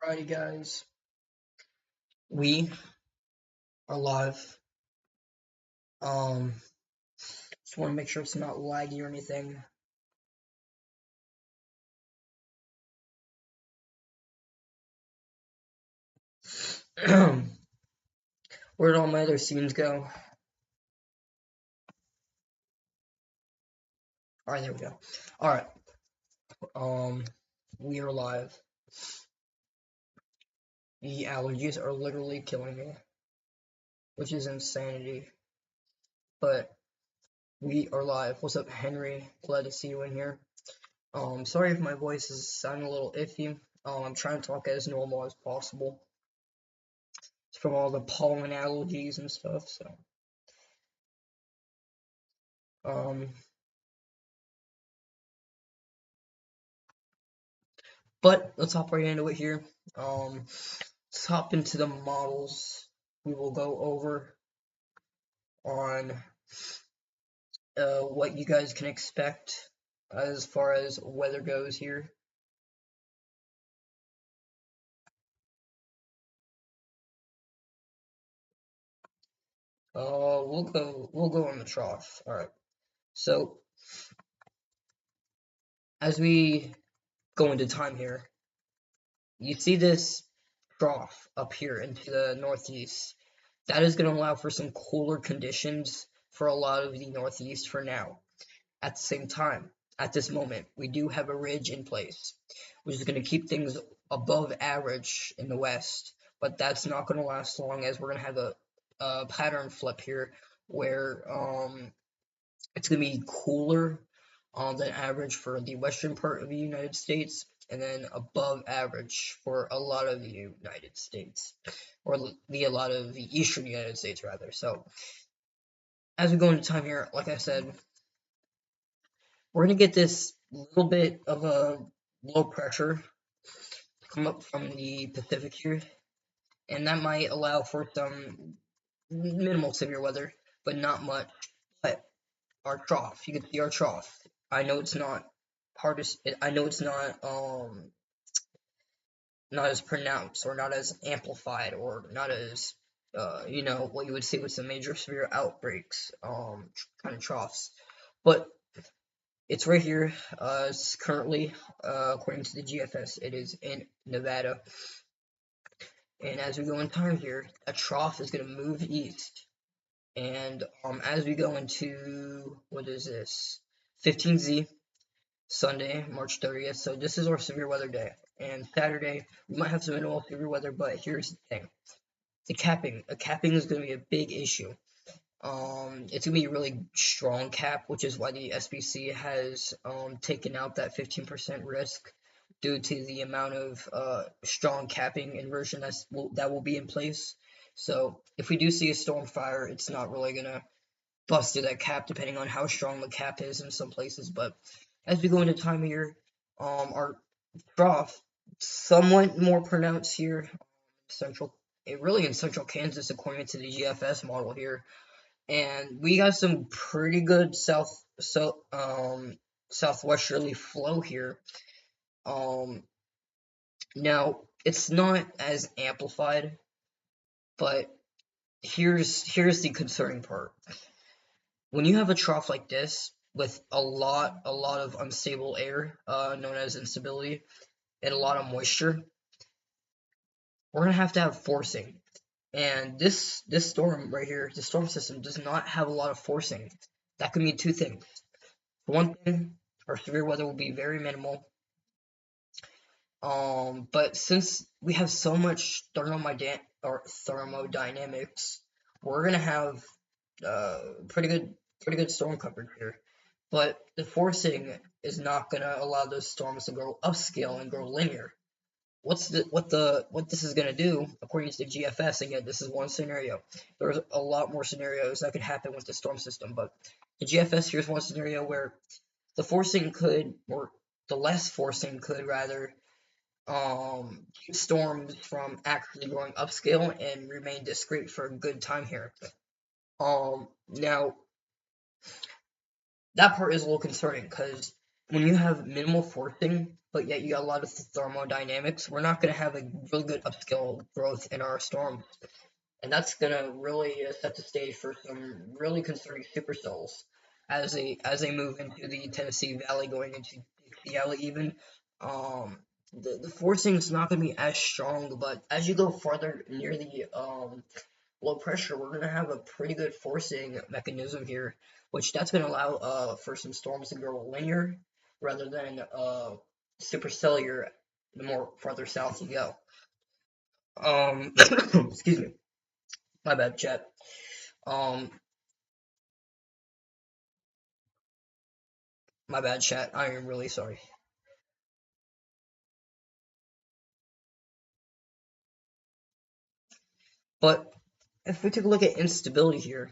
Alrighty, guys, we are live. Um, just want to make sure it's not laggy or anything. Where did all my other scenes go? Alright, there we go. Alright, we are live. The allergies are literally killing me, which is insanity. But we are live. What's up, Henry? Glad to see you in here. Sorry if my voice is sounding a little iffy. I'm trying to talk as normal as possible. It's from all the pollen allergies and stuff, so. But let's hop right into it here. Let's hop into the models. We will go over on what you guys can expect as far as weather goes here. We'll go on the trough. All right. So as we go into time here, you see this trough up here into the northeast. That is going to allow for some cooler conditions for a lot of the northeast for now. At the same time, at this moment, we do have a ridge in place, which is going to keep things above average in the west, but that's not going to last long as we're going to have a pattern flip here where it's going to be cooler than average for the western part of the United States, and then above average for a lot of the United States, or a lot of the eastern United States rather. So as we go into time here, like I said, we're going to get this little bit of a low pressure come up from the Pacific here, and that might allow for some minimal severe weather, but not much. But our trough, you can see our trough. I know it's not hard to, I know it's not as pronounced or not as amplified or not as what you would see with some major severe outbreaks, kind of troughs, but it's right here. It's currently, according to the GFS, it is in Nevada. And as we go in time here, a trough is going to move east. And as we go into, what is this? 15Z, Sunday, March 30th. So this is our severe weather day. And Saturday, we might have some minimal severe weather, but here's the thing. The capping. A capping is going to be a big issue. It's gonna be a really strong cap, which is why the SBC has taken out that 15% risk due to the amount of strong capping inversion that will be in place. So if we do see a storm fire, it's not really gonna bust through that cap, depending on how strong the cap is in some places. But as we go into time here, our trough somewhat more pronounced here, really in central Kansas, according to the GFS model here, and we got some pretty good southwesterly flow here. Now it's not as amplified, but here's the concerning part. When you have a trough like this with a lot of unstable air, known as instability, and a lot of moisture, we're gonna have to have forcing. And this storm right here, the storm system does not have a lot of forcing. That could mean two things. For one thing, our severe weather will be very minimal. But since we have so much thermodynamics, we're gonna have pretty good storm coverage here. But the forcing is not gonna allow those storms to go upscale and grow linear. What this is gonna do, according to the GFS, again, this is one scenario. There's a lot more scenarios that could happen with the storm system, but the GFS, here's one scenario where the forcing could, or the less forcing could rather, keep storms from actually going upscale and remain discrete for a good time here. Now that part is a little concerning because when you have minimal forcing, but yet you got a lot of thermodynamics, we're not going to have a really good upscale growth in our storm. And that's going to really set the stage for some really concerning supercells as they move into the Tennessee Valley, going into Dixie Valley even. Um, the forcing is not going to be as strong, but as you go farther near the low pressure, we're going to have a pretty good forcing mechanism here, which that's going to allow for some storms to grow linear rather than supercellular the more farther south you go. Excuse me, my bad, chat. Um, my bad, chat. I am really sorry. But if we take a look at instability here,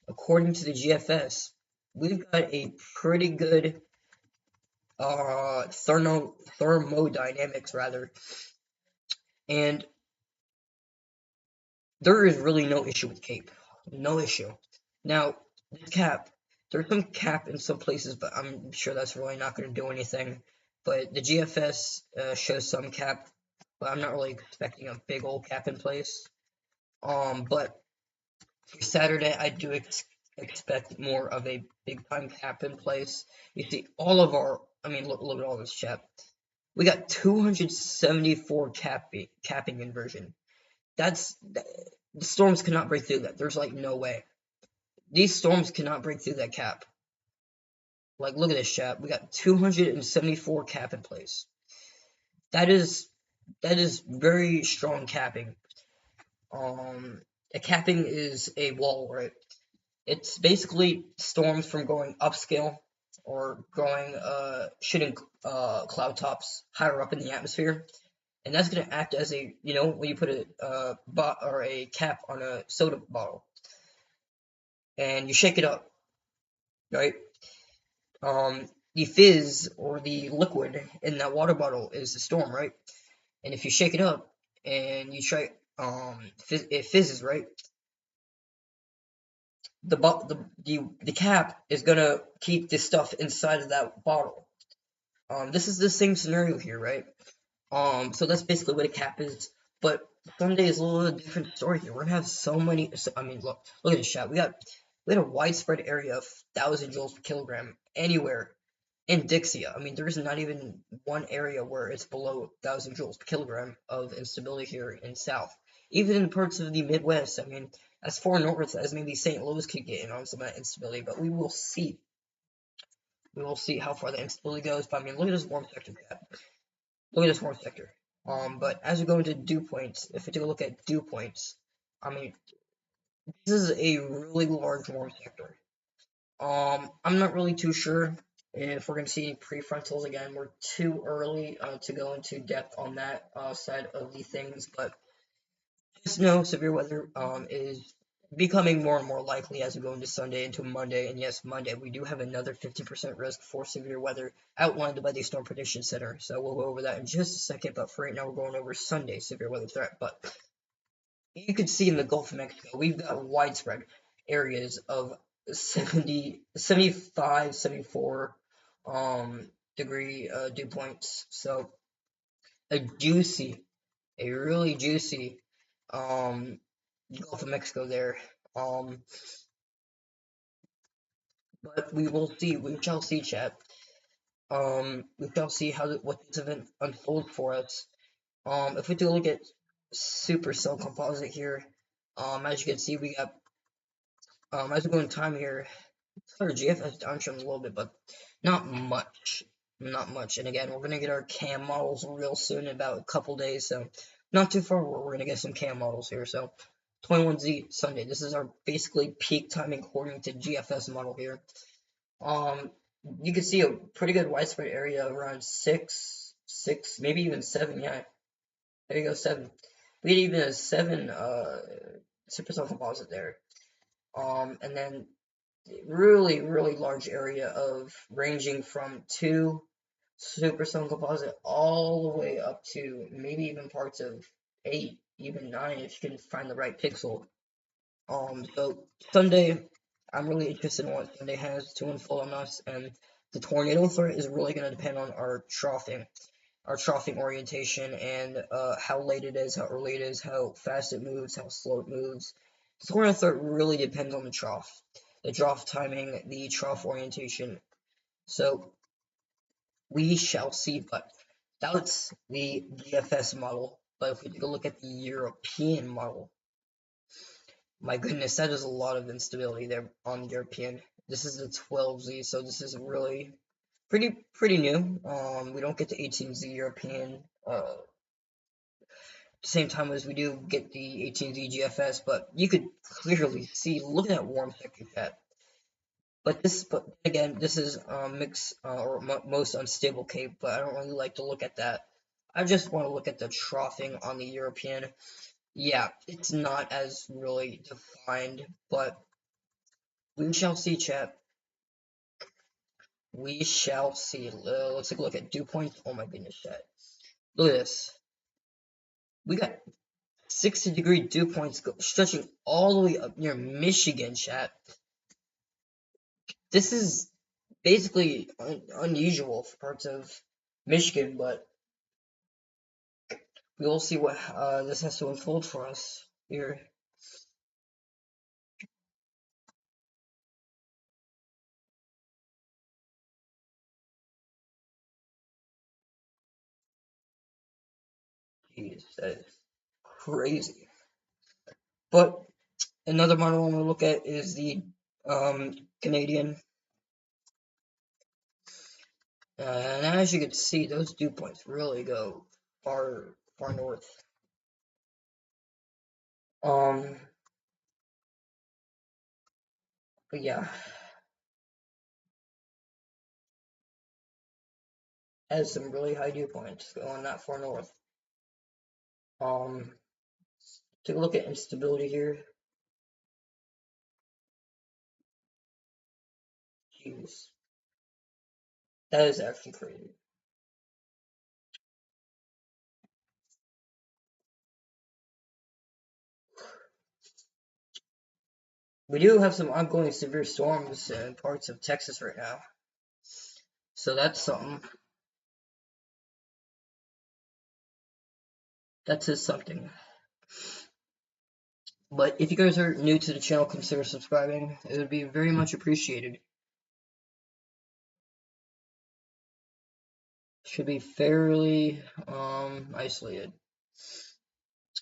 according to the GFS, we've got a pretty good thermodynamics rather, and there is really no issue with CAPE. No issue. Now, the cap, there's some cap in some places, but I'm sure that's really not going to do anything. But the GFS shows some cap, but I'm not really expecting a big old cap in place. But for Saturday, I do expect more of a big time cap in place. You see, all of our, I mean, look at all this chat. We got 274 capping inversion. The storms cannot break through that. There's like no way. These storms cannot break through that cap. Like, look at this, chat. We got 274 cap in place. That is very strong capping. A capping is a wall, right? It's basically storms from going upscale or going shooting cloud tops higher up in the atmosphere, and that's going to act as a, when you put a cap on a soda bottle and you shake it up, right? The fizz or the liquid in that water bottle is the storm, right? And if you shake it up and you try, it fizzes, right? The cap is gonna keep this stuff inside of that bottle. This is the same scenario here, right? So that's basically what a cap is. But Sunday is a little different story here. We're gonna have so many. I mean, look at this shot. We had a widespread area of 1,000 joules per kilogram anywhere in Dixia. I mean, there's not even one area where it's below 1,000 joules per kilogram of instability here in South. Even in parts of the Midwest, I mean, as far north as maybe St. Louis could get in on some of that instability, but we will see. We will see how far the instability goes. But I mean, look at this warm sector. Look at this warm sector. But as we go into dew points, if we take a look at dew points, I mean, this is a really large warm sector. I'm not really too sure if we're going to see any prefrontals again. We're too early to go into depth on that side of the things, but just know severe weather is becoming more and more likely as we go into Sunday, into Monday, and yes, Monday, we do have another 50% risk for severe weather outlined by the Storm Prediction Center, so we'll go over that in just a second, but for right now, we're going over Sunday severe weather threat, but you can see in the Gulf of Mexico, we've got widespread areas of 70, 75, 74 degree dew points. So a really juicy Gulf of Mexico there. But we will see. We shall see, chat. We shall see what this event unfolds for us. If we do look at supercell composite here, as you can see, we got as we go in time here, our GFS downtrend a little bit, but not much. Not much. And again, we're gonna get our cam models real soon in about a couple days, so not too far. We're gonna get some cam models here. So 21Z Sunday. This is our basically peak timing according to GFS model here. You can see a pretty good widespread area around 6, maybe even 7. Yeah, there you go, 7. We get even a 7 supercell composite there. And then really, really large area of ranging from 2 supercell composite all the way up to maybe even parts of 8, even 9 if you can find the right pixel. So Sunday, I'm really interested in what Sunday has to unfold on us, and the tornado threat is really going to depend on our troughing orientation, and how late it is, how early it is, how fast it moves, how slow it moves. The tornado threat really depends on the trough timing, the trough orientation. So we shall see, but that's the GFS model. But if we take a look at the European model, my goodness, that is a lot of instability there on the European. This is the 12Z, so this is really pretty new. We don't get the 18Z European at the same time as we do get the 18Z GFS, but you could clearly see, look at that warm sector cat. But again, this is mixed or most unstable cape, but I don't really like to look at that. I just want to look at the troughing on the European. Yeah, it's not as really defined, but we shall see, chat. We shall see. Let's take a look at dew points. Oh my goodness, chat. Look at this. We got 60-degree dew points stretching all the way up near Michigan, chat. This is basically unusual for parts of Michigan, but we will see what this has to unfold for us here. Jeez, that is crazy. But another model I'm going to look at is the Canadian. And as you can see, those dew points really go far north. But yeah, has some really high dew points going that far north. Take a look at instability here. Jeez, that is actually crazy. We do have some ongoing severe storms in parts of Texas right now, so that's something. That is something. But if you guys are new to the channel, consider subscribing. It would be very much appreciated. Should be fairly isolated.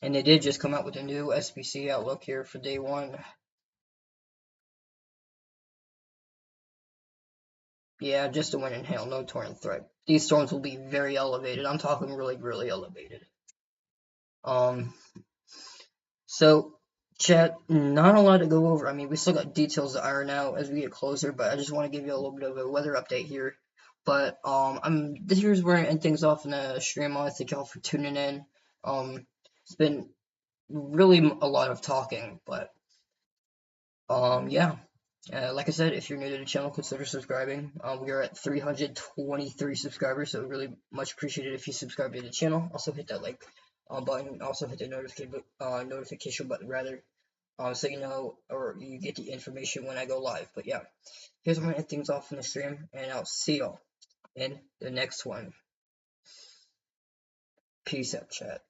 And they did just come out with a new SPC outlook here for day 1. Yeah, just a wind and hail, no torrent threat. These storms will be very elevated. I'm talking really elevated. So chat, not a lot to go over. I mean, we still got details to iron out as we get closer, but I just want to give you a little bit of a weather update here. But here's where I end things off in the stream. I thank y'all for tuning in. It's been really a lot of talking, but yeah. Like I said, if you're new to the channel, consider subscribing. We are at 323 subscribers, so really much appreciated if you subscribe to the channel. Also hit that like button. Also hit the notification button rather, so you know or you get the information when I go live. But yeah, here's where I end things off in the stream, and I'll see y'all in the next one. Peace out, chat.